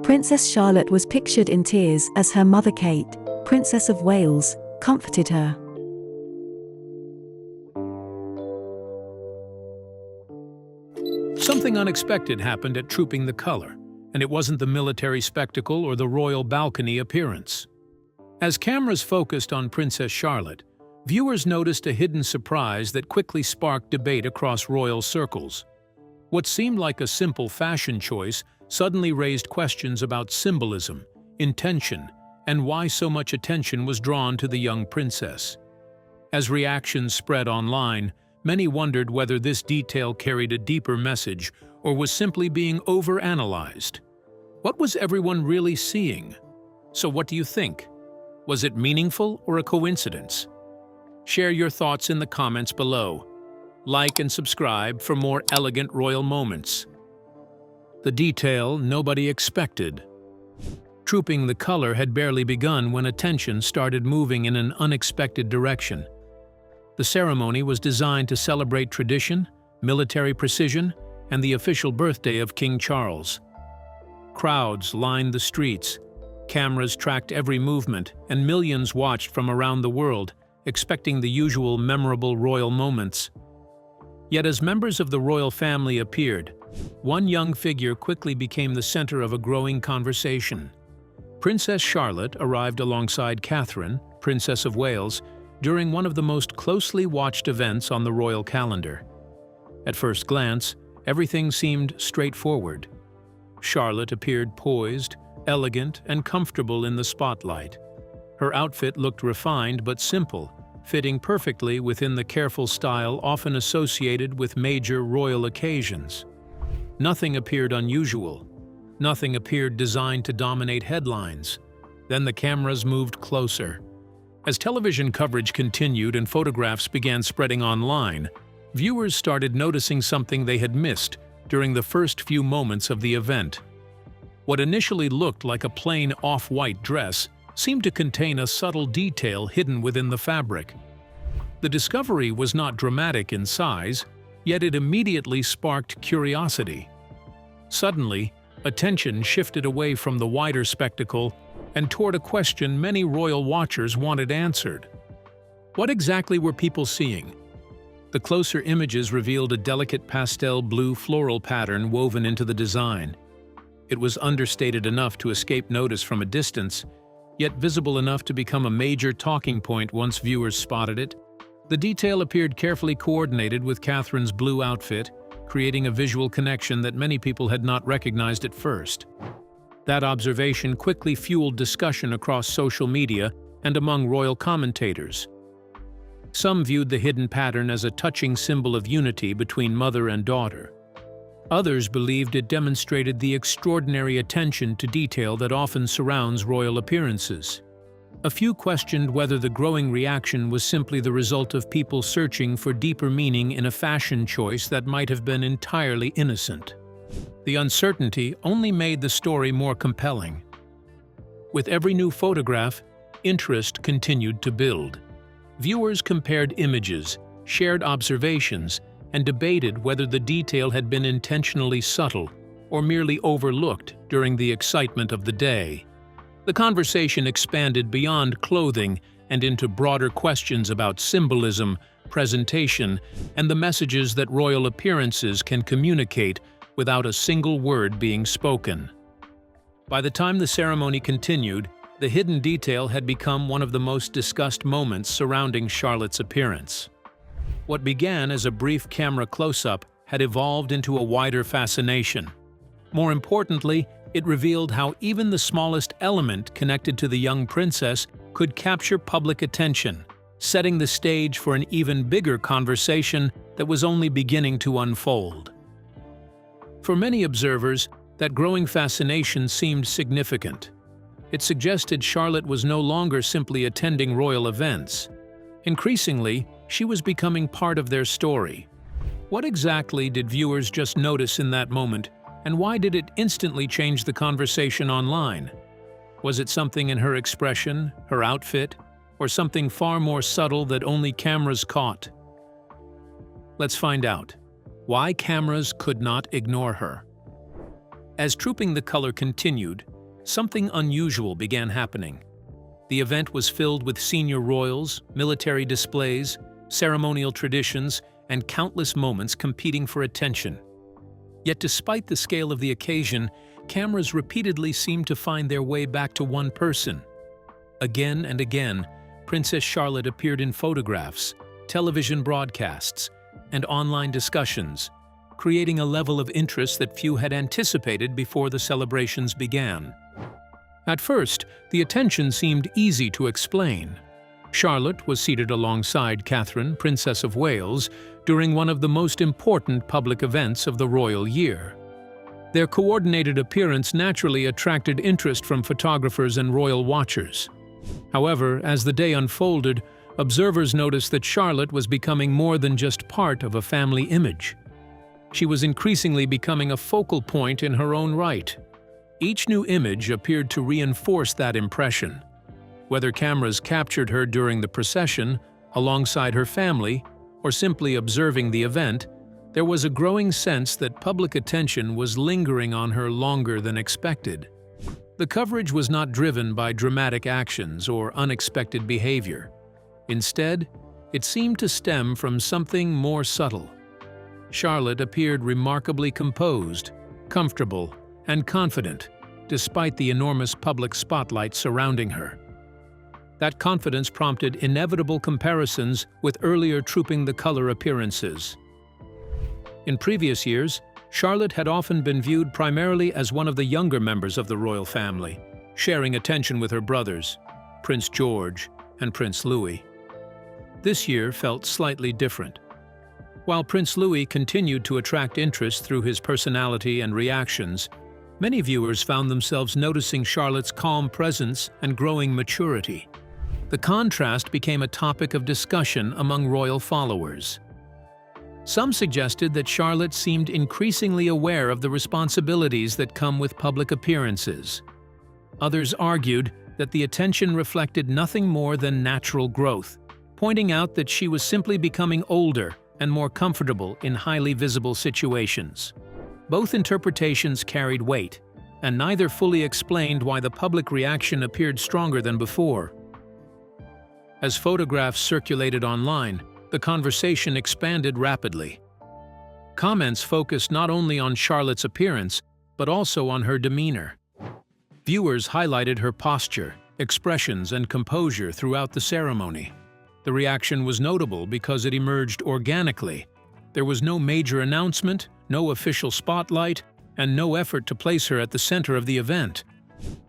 Princess Charlotte was pictured in tears as her mother Kate, Princess of Wales, comforted her. Something unexpected happened at Trooping the Color, and it wasn't the military spectacle or the royal balcony appearance. As cameras focused on Princess Charlotte, viewers noticed a hidden surprise that quickly sparked debate across royal circles. What seemed like a simple fashion choice suddenly raised questions about symbolism, intention, and why so much attention was drawn to the young princess. As reactions spread online, many wondered whether this detail carried a deeper message or was simply being overanalyzed. What was everyone really seeing? So what do you think? Was it meaningful or a coincidence? Share your thoughts in the comments below. Like and subscribe for more elegant royal moments. The detail nobody expected. Trooping the Color had barely begun when attention started moving in an unexpected direction. The ceremony was designed to celebrate tradition, military precision, and the official birthday of King Charles. Crowds lined the streets, cameras tracked every movement, and millions watched from around the world, expecting the usual memorable royal moments. Yet as members of the royal family appeared, one young figure quickly became the center of a growing conversation. Princess Charlotte arrived alongside Catherine, Princess of Wales, during one of the most closely watched events on the royal calendar. At first glance, everything seemed straightforward. Charlotte appeared poised, elegant, and comfortable in the spotlight. Her outfit looked refined but simple, fitting perfectly within the careful style often associated with major royal occasions. Nothing appeared unusual. Nothing appeared designed to dominate headlines. Then the cameras moved closer. As television coverage continued and photographs began spreading online, viewers started noticing something they had missed during the first few moments of the event. What initially looked like a plain off-white dress seemed to contain a subtle detail hidden within the fabric. The discovery was not dramatic in size, yet it immediately sparked curiosity. Suddenly, attention shifted away from the wider spectacle and toward a question many royal watchers wanted answered. What exactly were people seeing? The closer images revealed a delicate pastel blue floral pattern woven into the design. It was understated enough to escape notice from a distance, yet visible enough to become a major talking point once viewers spotted it. The detail appeared carefully coordinated with Catherine's blue outfit, creating a visual connection that many people had not recognized at first. That observation quickly fueled discussion across social media and among royal commentators. Some viewed the hidden pattern as a touching symbol of unity between mother and daughter. Others believed it demonstrated the extraordinary attention to detail that often surrounds royal appearances. A few questioned whether the growing reaction was simply the result of people searching for deeper meaning in a fashion choice that might have been entirely innocent. The uncertainty only made the story more compelling. With every new photograph, interest continued to build. Viewers compared images, shared observations, and debated whether the detail had been intentionally subtle or merely overlooked during the excitement of the day. The conversation expanded beyond clothing and into broader questions about symbolism, presentation, and the messages that royal appearances can communicate without a single word being spoken. By the time the ceremony continued, the hidden detail had become one of the most discussed moments surrounding Charlotte's appearance. What began as a brief camera close-up had evolved into a wider fascination. More importantly, it revealed how even the smallest element connected to the young princess could capture public attention, setting the stage for an even bigger conversation that was only beginning to unfold. For many observers, that growing fascination seemed significant. It suggested Charlotte was no longer simply attending royal events. Increasingly, she was becoming part of their story. What exactly did viewers just notice in that moment, and why did it instantly change the conversation online? Was it something in her expression, her outfit, or something far more subtle that only cameras caught? Let's find out. Why cameras could not ignore her. As Trooping the Color continued, something unusual began happening. The event was filled with senior royals, military displays, ceremonial traditions, and countless moments competing for attention. Yet despite the scale of the occasion, cameras repeatedly seemed to find their way back to one person. Again and again, Princess Charlotte appeared in photographs, television broadcasts, and online discussions, creating a level of interest that few had anticipated before the celebrations began. At first, the attention seemed easy to explain. Charlotte was seated alongside Catherine, Princess of Wales, during one of the most important public events of the royal year. Their coordinated appearance naturally attracted interest from photographers and royal watchers. However, as the day unfolded, observers noticed that Charlotte was becoming more than just part of a family image. She was increasingly becoming a focal point in her own right. Each new image appeared to reinforce that impression. Whether cameras captured her during the procession, alongside her family, or simply observing the event, there was a growing sense that public attention was lingering on her longer than expected. The coverage was not driven by dramatic actions or unexpected behavior. Instead, it seemed to stem from something more subtle. Charlotte appeared remarkably composed, comfortable, and confident, despite the enormous public spotlight surrounding her. That confidence prompted inevitable comparisons with earlier Trooping the Color appearances. In previous years, Charlotte had often been viewed primarily as one of the younger members of the royal family, sharing attention with her brothers, Prince George and Prince Louis. This year felt slightly different. While Prince Louis continued to attract interest through his personality and reactions, many viewers found themselves noticing Charlotte's calm presence and growing maturity. The contrast became a topic of discussion among royal followers. Some suggested that Charlotte seemed increasingly aware of the responsibilities that come with public appearances. Others argued that the attention reflected nothing more than natural growth, pointing out that she was simply becoming older and more comfortable in highly visible situations. Both interpretations carried weight, and neither fully explained why the public reaction appeared stronger than before. As photographs circulated online, the conversation expanded rapidly. Comments focused not only on Charlotte's appearance, but also on her demeanor. Viewers highlighted her posture, expressions, and composure throughout the ceremony. The reaction was notable because it emerged organically. There was no major announcement, no official spotlight, and no effort to place her at the center of the event.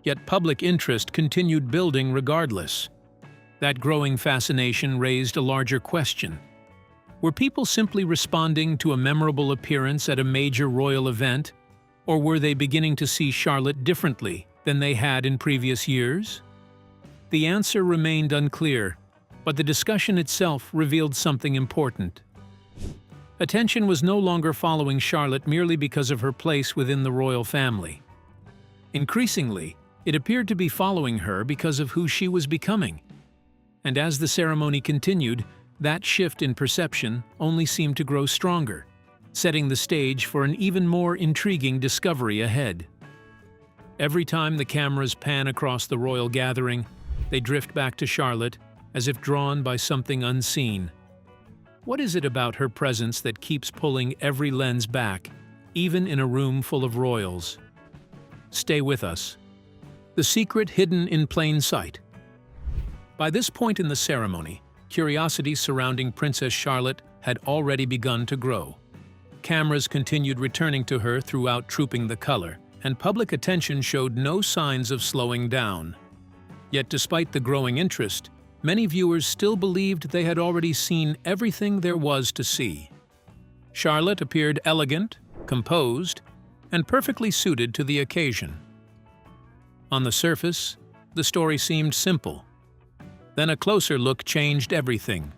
Yet public interest continued building regardless. That growing fascination raised a larger question. Were people simply responding to a memorable appearance at a major royal event, or were they beginning to see Charlotte differently than they had in previous years? The answer remained unclear, but the discussion itself revealed something important. Attention was no longer following Charlotte merely because of her place within the royal family. Increasingly, it appeared to be following her because of who she was becoming. And as the ceremony continued, that shift in perception only seemed to grow stronger, setting the stage for an even more intriguing discovery ahead. Every time the cameras pan across the royal gathering, they drift back to Charlotte, as if drawn by something unseen. What is it about her presence that keeps pulling every lens back, even in a room full of royals? Stay with us. The secret hidden in plain sight. By this point in the ceremony, curiosity surrounding Princess Charlotte had already begun to grow. Cameras continued returning to her throughout Trooping the Color, and public attention showed no signs of slowing down. Yet despite the growing interest, many viewers still believed they had already seen everything there was to see. Charlotte appeared elegant, composed, and perfectly suited to the occasion. On the surface, the story seemed simple. Then a closer look changed everything.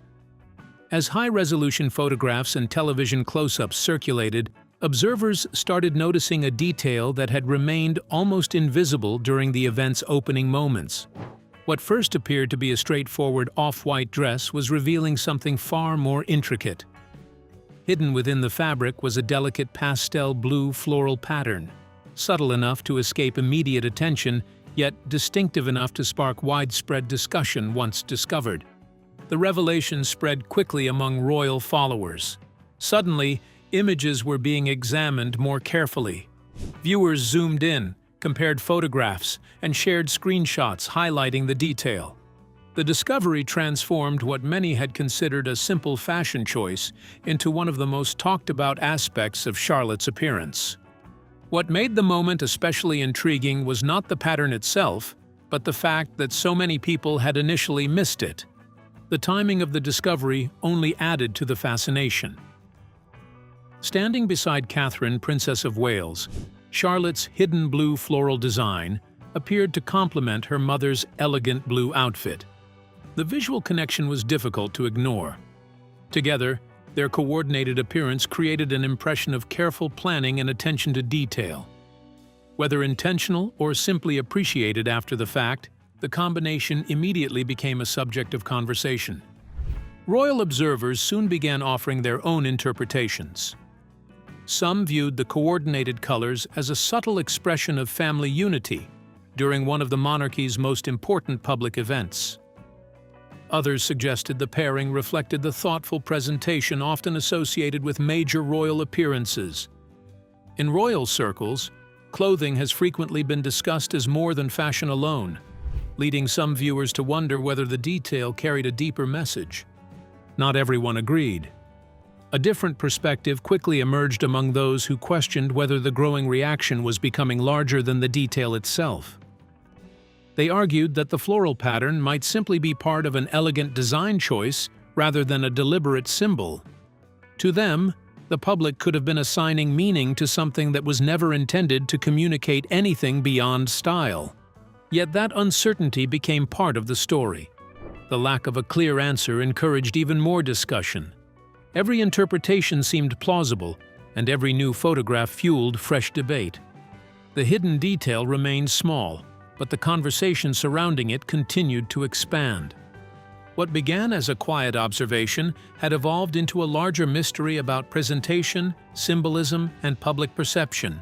As high-resolution photographs and television close-ups circulated, observers started noticing a detail that had remained almost invisible during the event's opening moments. What first appeared to be a straightforward off-white dress was revealing something far more intricate. Hidden within the fabric was a delicate pastel blue floral pattern, subtle enough to escape immediate attention, yet distinctive enough to spark widespread discussion once discovered. The revelation spread quickly among royal followers. Suddenly, images were being examined more carefully. Viewers zoomed in, compared photographs, and shared screenshots highlighting the detail. The discovery transformed what many had considered a simple fashion choice into one of the most talked-about aspects of Charlotte's appearance. What made the moment especially intriguing was not the pattern itself, but the fact that so many people had initially missed it. The timing of the discovery only added to the fascination. Standing beside Catherine, Princess of Wales, Charlotte's hidden blue floral design appeared to complement her mother's elegant blue outfit. The visual connection was difficult to ignore. Together, their coordinated appearance created an impression of careful planning and attention to detail. Whether intentional or simply appreciated after the fact, the combination immediately became a subject of conversation. Royal observers soon began offering their own interpretations. Some viewed the coordinated colors as a subtle expression of family unity during one of the monarchy's most important public events. Others suggested the pairing reflected the thoughtful presentation often associated with major royal appearances. In royal circles, clothing has frequently been discussed as more than fashion alone, leading some viewers to wonder whether the detail carried a deeper message. Not everyone agreed. A different perspective quickly emerged among those who questioned whether the growing reaction was becoming larger than the detail itself. They argued that the floral pattern might simply be part of an elegant design choice rather than a deliberate symbol. To them, the public could have been assigning meaning to something that was never intended to communicate anything beyond style. Yet that uncertainty became part of the story. The lack of a clear answer encouraged even more discussion. Every interpretation seemed plausible, and every new photograph fueled fresh debate. The hidden detail remained small, but the conversation surrounding it continued to expand. What began as a quiet observation had evolved into a larger mystery about presentation, symbolism, and public perception.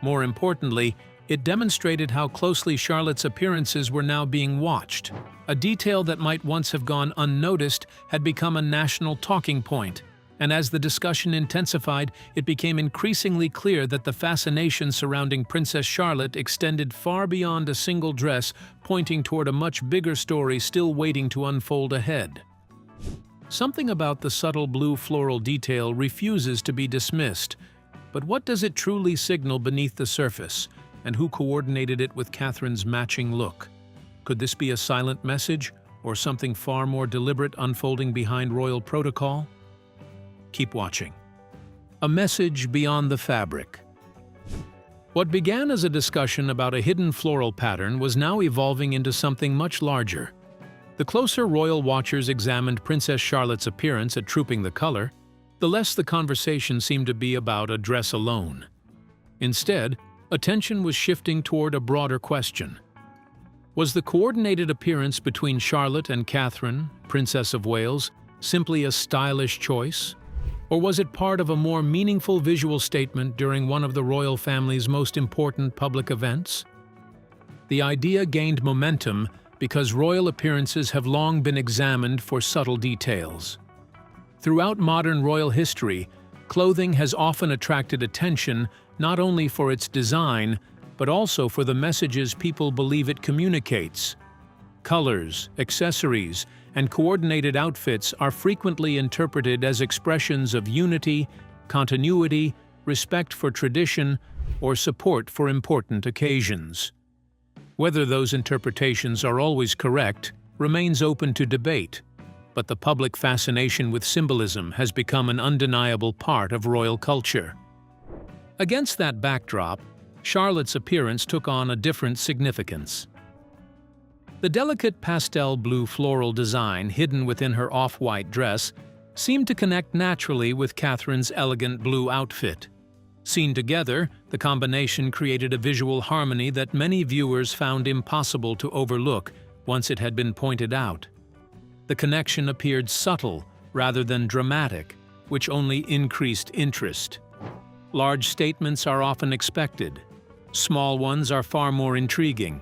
More importantly, it demonstrated how closely Charlotte's appearances were now being watched. A detail that might once have gone unnoticed had become a national talking point, and as the discussion intensified, it became increasingly clear that the fascination surrounding Princess Charlotte extended far beyond a single dress, pointing toward a much bigger story still waiting to unfold ahead. Something about the subtle blue floral detail refuses to be dismissed, but what does it truly signal beneath the surface, and who coordinated it with Catherine's matching look? Could this be a silent message, or something far more deliberate unfolding behind royal protocol? Keep watching. A message beyond the fabric. What began as a discussion about a hidden floral pattern was now evolving into something much larger. The closer royal watchers examined Princess Charlotte's appearance at Trooping the Color, the less the conversation seemed to be about a dress alone. Instead, attention was shifting toward a broader question. Was the coordinated appearance between Charlotte and Catherine, Princess of Wales, simply a stylish choice? Or was it part of a more meaningful visual statement during one of the royal family's most important public events? The idea gained momentum because royal appearances have long been examined for subtle details. Throughout modern royal history, clothing has often attracted attention not only for its design, but also for the messages people believe it communicates. Colors, accessories, and coordinated outfits are frequently interpreted as expressions of unity, continuity, respect for tradition, or support for important occasions. Whether those interpretations are always correct remains open to debate, but the public fascination with symbolism has become an undeniable part of royal culture. Against that backdrop, Charlotte's appearance took on a different significance. The delicate pastel blue floral design hidden within her off-white dress seemed to connect naturally with Catherine's elegant blue outfit. Seen together, the combination created a visual harmony that many viewers found impossible to overlook once it had been pointed out. The connection appeared subtle rather than dramatic, which only increased interest. Large statements are often expected, Small ones are far more intriguing.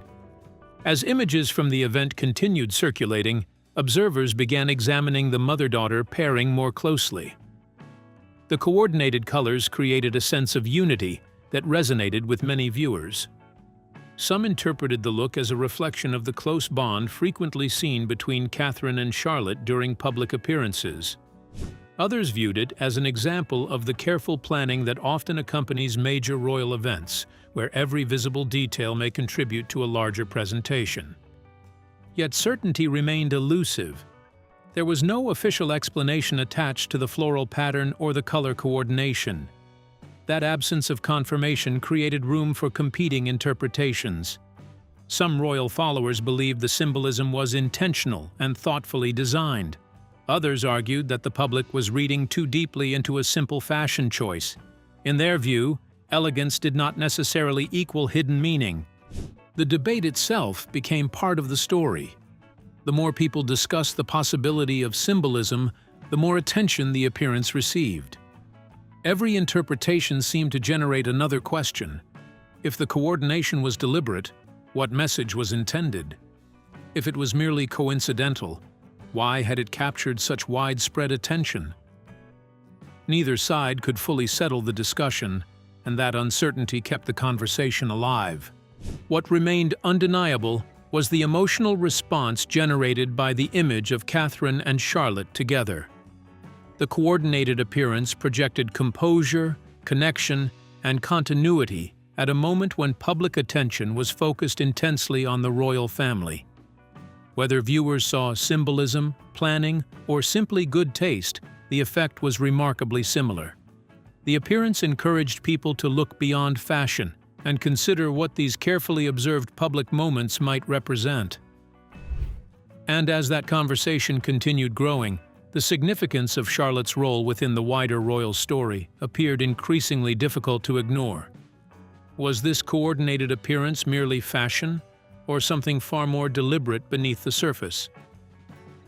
As images from the event continued circulating, observers began examining the mother-daughter pairing more closely. The coordinated colors created a sense of unity that resonated with many viewers. Some interpreted the look as a reflection of the close bond frequently seen between Catherine and Charlotte during public appearances. Others viewed it as an example of the careful planning that often accompanies major royal events, where every visible detail may contribute to a larger presentation. Yet certainty remained elusive. There was no official explanation attached to the floral pattern or the color coordination. That absence of confirmation created room for competing interpretations. Some royal followers believed the symbolism was intentional and thoughtfully designed. Others argued that the public was reading too deeply into a simple fashion choice. In their view, elegance did not necessarily equal hidden meaning. The debate itself became part of the story. The more people discussed the possibility of symbolism, the more attention the appearance received. Every interpretation seemed to generate another question. If the coordination was deliberate, what message was intended? If it was merely coincidental, why had it captured such widespread attention? Neither side could fully settle the discussion, and that uncertainty kept the conversation alive. What remained undeniable was the emotional response generated by the image of Catherine and Charlotte together. The coordinated appearance projected composure, connection, and continuity at a moment when public attention was focused intensely on the royal family. Whether viewers saw symbolism, planning, or simply good taste, the effect was remarkably similar. The appearance encouraged people to look beyond fashion and consider what these carefully observed public moments might represent. And as that conversation continued growing, the significance of Charlotte's role within the wider royal story appeared increasingly difficult to ignore. Was this coordinated appearance merely fashion, or something far more deliberate beneath the surface?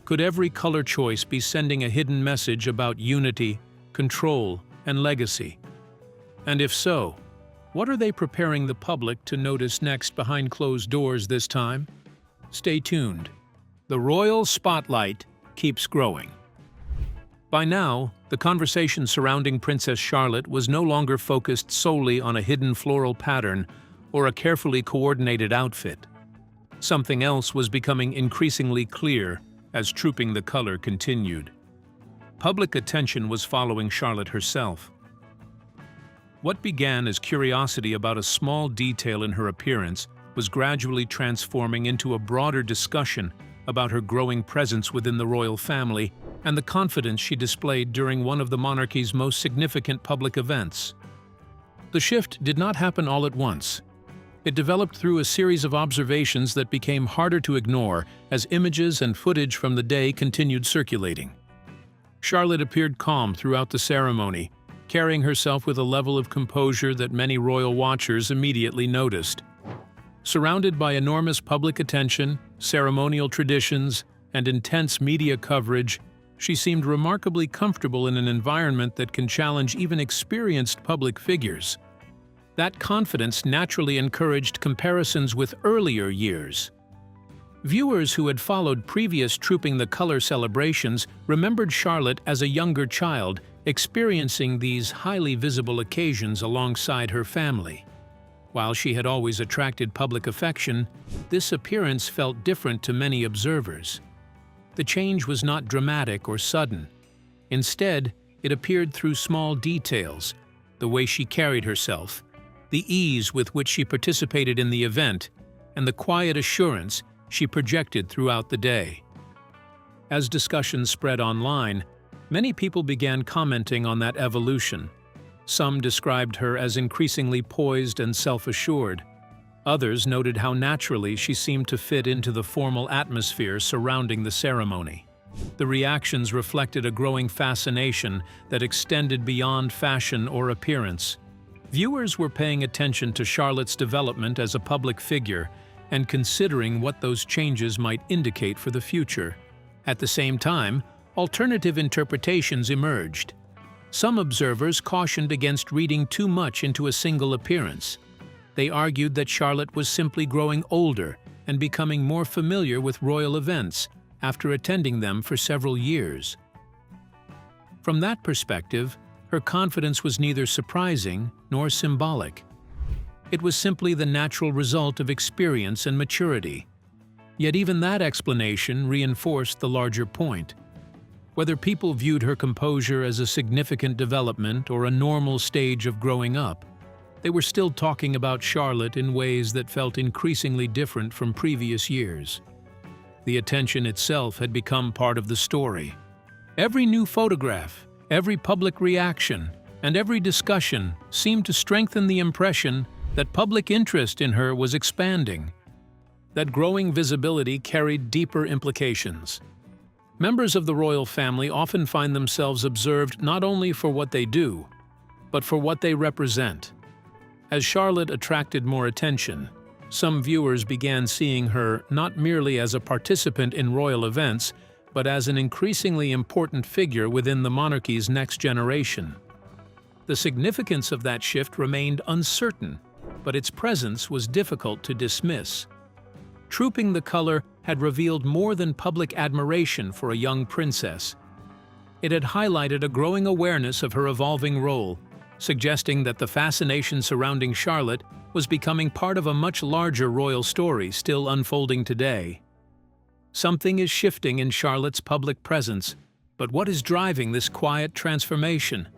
Could every color choice be sending a hidden message about unity, control, and legacy? And if so, what are they preparing the public to notice next behind closed doors this time? Stay tuned. The royal spotlight keeps growing. By now, the conversation surrounding Princess Charlotte was no longer focused solely on a hidden floral pattern or a carefully coordinated outfit. Something else was becoming increasingly clear as Trooping the Color continued. Public attention was following Charlotte herself. What began as curiosity about a small detail in her appearance was gradually transforming into a broader discussion about her growing presence within the royal family and the confidence she displayed during one of the monarchy's most significant public events. The shift did not happen all at once. It developed through a series of observations that became harder to ignore as images and footage from the day continued circulating. Charlotte appeared calm throughout the ceremony, carrying herself with a level of composure that many royal watchers immediately noticed. Surrounded by enormous public attention, ceremonial traditions, and intense media coverage, she seemed remarkably comfortable in an environment that can challenge even experienced public figures. That confidence naturally encouraged comparisons with earlier years. Viewers who had followed previous Trooping the Color celebrations remembered Charlotte as a younger child, experiencing these highly visible occasions alongside her family. While she had always attracted public affection, this appearance felt different to many observers. The change was not dramatic or sudden. Instead, it appeared through small details: the way she carried herself, the ease with which she participated in the event, and the quiet assurance she projected throughout the day. As discussions spread online, many people began commenting on that evolution. Some described her as increasingly poised and self-assured. Others noted how naturally she seemed to fit into the formal atmosphere surrounding the ceremony. The reactions reflected a growing fascination that extended beyond fashion or appearance. Viewers were paying attention to Charlotte's development as a public figure and considering what those changes might indicate for the future. At the same time, alternative interpretations emerged. Some observers cautioned against reading too much into a single appearance. They argued that Charlotte was simply growing older and becoming more familiar with royal events after attending them for several years. From that perspective, her confidence was neither surprising nor symbolic. It was simply the natural result of experience and maturity. Yet even that explanation reinforced the larger point. Whether people viewed her composure as a significant development or a normal stage of growing up, they were still talking about Charlotte in ways that felt increasingly different from previous years. The attention itself had become part of the story. Every new photograph, every public reaction, and every discussion seemed to strengthen the impression that public interest in her was expanding. That growing visibility carried deeper implications. Members of the royal family often find themselves observed not only for what they do, but for what they represent. As Charlotte attracted more attention, some viewers began seeing her not merely as a participant in royal events, but as an increasingly important figure within the monarchy's next generation. The significance of that shift remained uncertain, but its presence was difficult to dismiss. Trooping the Color had revealed more than public admiration for a young princess. It had highlighted a growing awareness of her evolving role, suggesting that the fascination surrounding Charlotte was becoming part of a much larger royal story still unfolding today. Something is shifting in Charlotte's public presence, but what is driving this quiet transformation?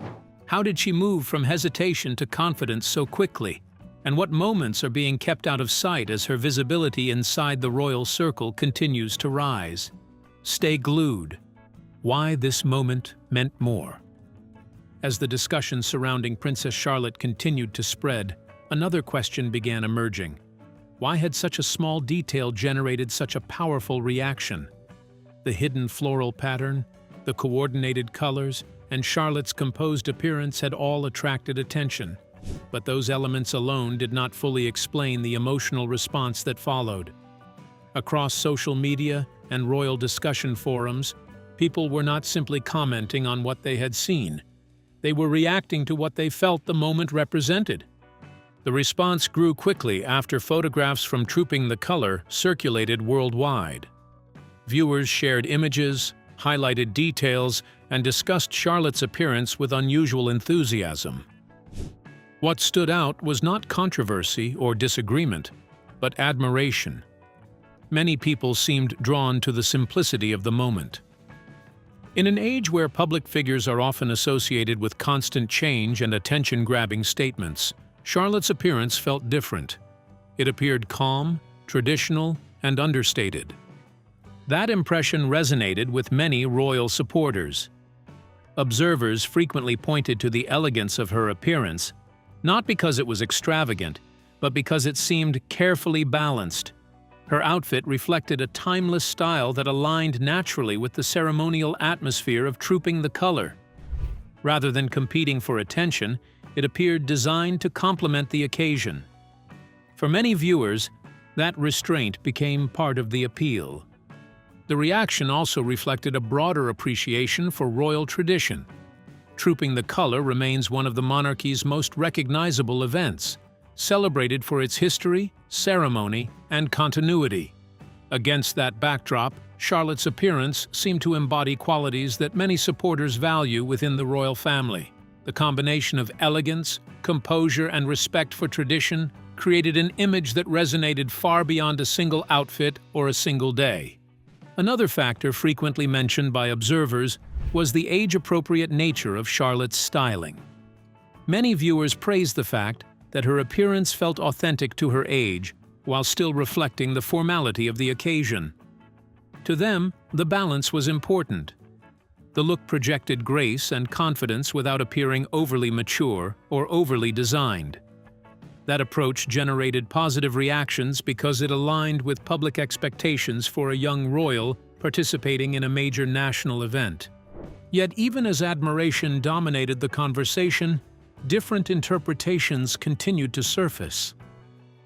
How did she move from hesitation to confidence so quickly? And what moments are being kept out of sight as her visibility inside the royal circle continues to rise? Stay glued. Why this moment meant more. As the discussion surrounding Princess Charlotte continued to spread, another question began emerging. Why had such a small detail generated such a powerful reaction? The hidden floral pattern, the coordinated colors, and Charlotte's composed appearance had all attracted attention. But those elements alone did not fully explain the emotional response that followed. Across social media and royal discussion forums, people were not simply commenting on what they had seen. They were reacting to what they felt the moment represented. The response grew quickly after photographs from Trooping the Color circulated worldwide. Viewers shared images, highlighted details, and discussed Charlotte's appearance with unusual enthusiasm. What stood out was not controversy or disagreement, but admiration. Many people seemed drawn to the simplicity of the moment. In an age where public figures are often associated with constant change and attention-grabbing statements, Charlotte's appearance felt different. It appeared calm, traditional, and understated. That impression resonated with many royal supporters. Observers frequently pointed to the elegance of her appearance, not because it was extravagant, but because it seemed carefully balanced. Her outfit reflected a timeless style that aligned naturally with the ceremonial atmosphere of Trooping the Color. Rather than competing for attention, it appeared designed to complement the occasion. For many viewers, that restraint became part of the appeal. The reaction also reflected a broader appreciation for royal tradition. Trooping the Color remains one of the monarchy's most recognizable events, celebrated for its history, ceremony, and continuity. Against that backdrop, Charlotte's appearance seemed to embody qualities that many supporters value within the royal family. The combination of elegance, composure, and respect for tradition created an image that resonated far beyond a single outfit or a single day. Another factor frequently mentioned by observers was the age-appropriate nature of Charlotte's styling. Many viewers praised the fact that her appearance felt authentic to her age, while still reflecting the formality of the occasion. To them, the balance was important. The look projected grace and confidence without appearing overly mature or overly designed. That approach generated positive reactions because it aligned with public expectations for a young royal participating in a major national event. Yet even as admiration dominated the conversation, different interpretations continued to surface.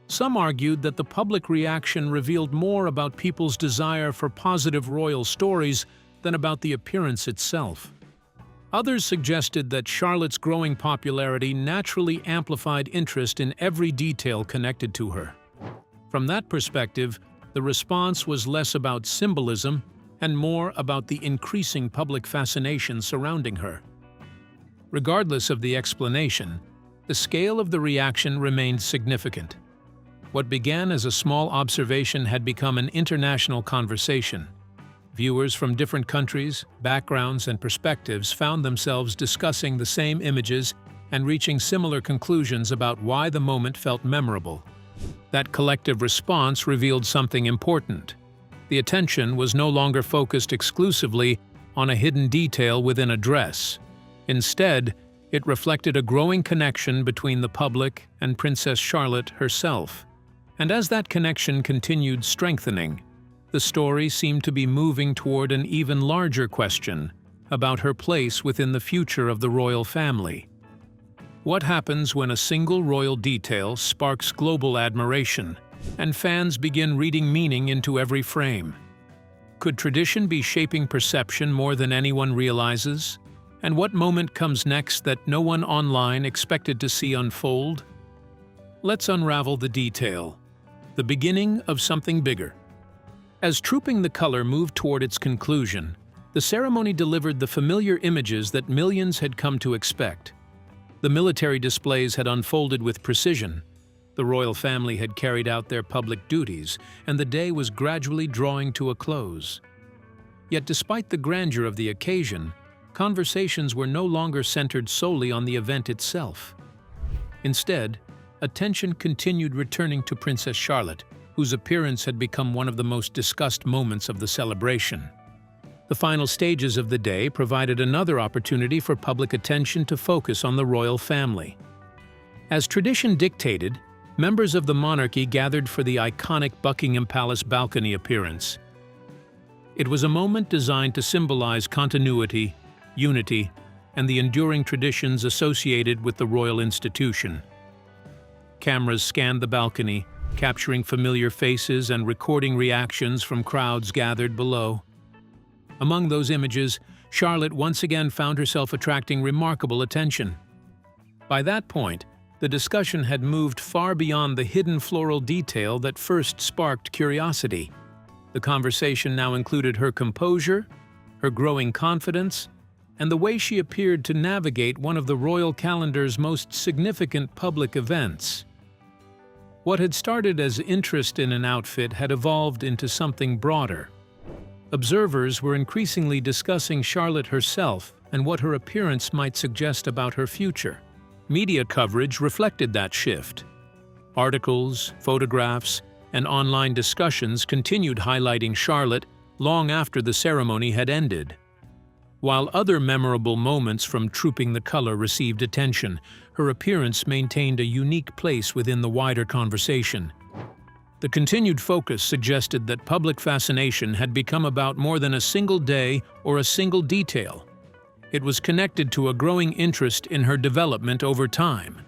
Some argued that the public reaction revealed more about people's desire for positive royal stories than about the appearance itself. Others suggested that Charlotte's growing popularity naturally amplified interest in every detail connected to her. From that perspective, the response was less about symbolism and more about the increasing public fascination surrounding her. Regardless of the explanation, the scale of the reaction remained significant. What began as a small observation had become an international conversation. Viewers from different countries, backgrounds, and perspectives found themselves discussing the same images and reaching similar conclusions about why the moment felt memorable. That collective response revealed something important. The attention was no longer focused exclusively on a hidden detail within a dress. Instead, it reflected a growing connection between the public and Princess Charlotte herself. And as that connection continued strengthening, the story seemed to be moving toward an even larger question about her place within the future of the royal family. What happens when a single royal detail sparks global admiration, and fans begin reading meaning into every frame? Could tradition be shaping perception more than anyone realizes? And what moment comes next that no one online expected to see unfold? Let's unravel the detail. The beginning of something bigger. As Trooping the Color moved toward its conclusion, the ceremony delivered the familiar images that millions had come to expect. The military displays had unfolded with precision. The royal family had carried out their public duties, and the day was gradually drawing to a close. Yet despite the grandeur of the occasion, conversations were no longer centered solely on the event itself. Instead, attention continued returning to Princess Charlotte, whose appearance had become one of the most discussed moments of the celebration. The final stages of the day provided another opportunity for public attention to focus on the royal family. As tradition dictated, members of the monarchy gathered for the iconic Buckingham Palace balcony appearance. It was a moment designed to symbolize continuity, unity, and the enduring traditions associated with the royal institution. Cameras scanned the balcony, capturing familiar faces and recording reactions from crowds gathered below. Among those images, Charlotte once again found herself attracting remarkable attention. By that point, the discussion had moved far beyond the hidden floral detail that first sparked curiosity. The conversation now included her composure, her growing confidence, and the way she appeared to navigate one of the royal calendar's most significant public events. What had started as interest in an outfit had evolved into something broader. Observers were increasingly discussing Charlotte herself and what her appearance might suggest about her future. Media coverage reflected that shift. Articles, photographs, and online discussions continued highlighting Charlotte long after the ceremony had ended. While other memorable moments from Trooping the Color received attention, her appearance maintained a unique place within the wider conversation. The continued focus suggested that public fascination had become about more than a single day or a single detail. It was connected to a growing interest in her development over time.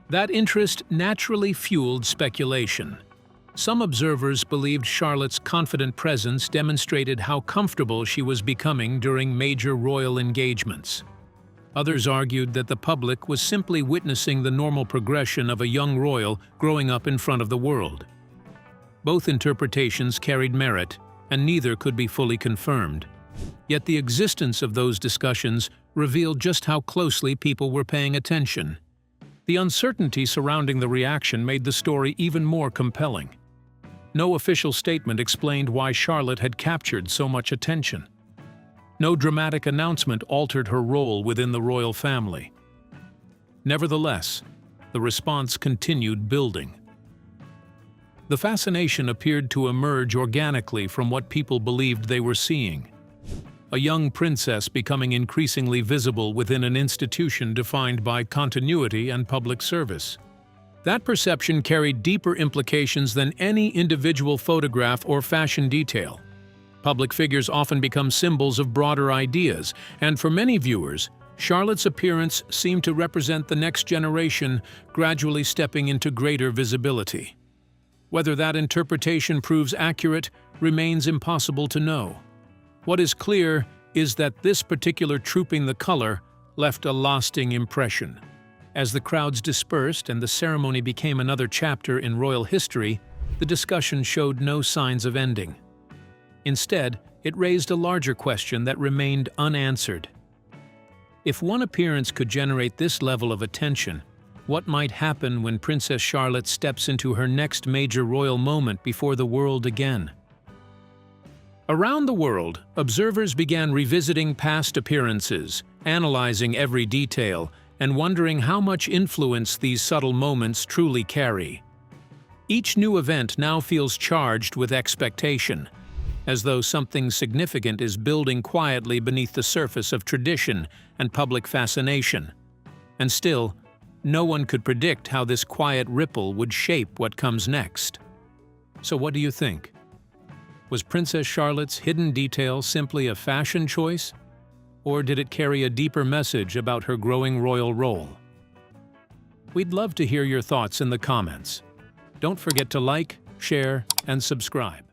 That interest naturally fueled speculation. Some observers believed Charlotte's confident presence demonstrated how comfortable she was becoming during major royal engagements. Others argued that the public was simply witnessing the normal progression of a young royal growing up in front of the world. Both interpretations carried merit, and neither could be fully confirmed. Yet the existence of those discussions revealed just how closely people were paying attention. The uncertainty surrounding the reaction made the story even more compelling. No official statement explained why Charlotte had captured so much attention. No dramatic announcement altered her role within the royal family. Nevertheless, the response continued building. The fascination appeared to emerge organically from what people believed they were seeing. A young princess becoming increasingly visible within an institution defined by continuity and public service. That perception carried deeper implications than any individual photograph or fashion detail. Public figures often become symbols of broader ideas, and for many viewers, Charlotte's appearance seemed to represent the next generation gradually stepping into greater visibility. Whether that interpretation proves accurate remains impossible to know. What is clear is that this particular trooping the color left a lasting impression. As the crowds dispersed and the ceremony became another chapter in royal history, the discussion showed no signs of ending. Instead, it raised a larger question that remained unanswered. If one appearance could generate this level of attention, what might happen when Princess Charlotte steps into her next major royal moment before the world again? Around the world, observers began revisiting past appearances, analyzing every detail, and wondering how much influence these subtle moments truly carry. Each new event now feels charged with expectation, as though something significant is building quietly beneath the surface of tradition and public fascination. And still, no one could predict how this quiet ripple would shape what comes next. So what do you think? Was Princess Charlotte's hidden detail simply a fashion choice? Or did it carry a deeper message about her growing royal role? We'd love to hear your thoughts in the comments. Don't forget to like, share, and subscribe.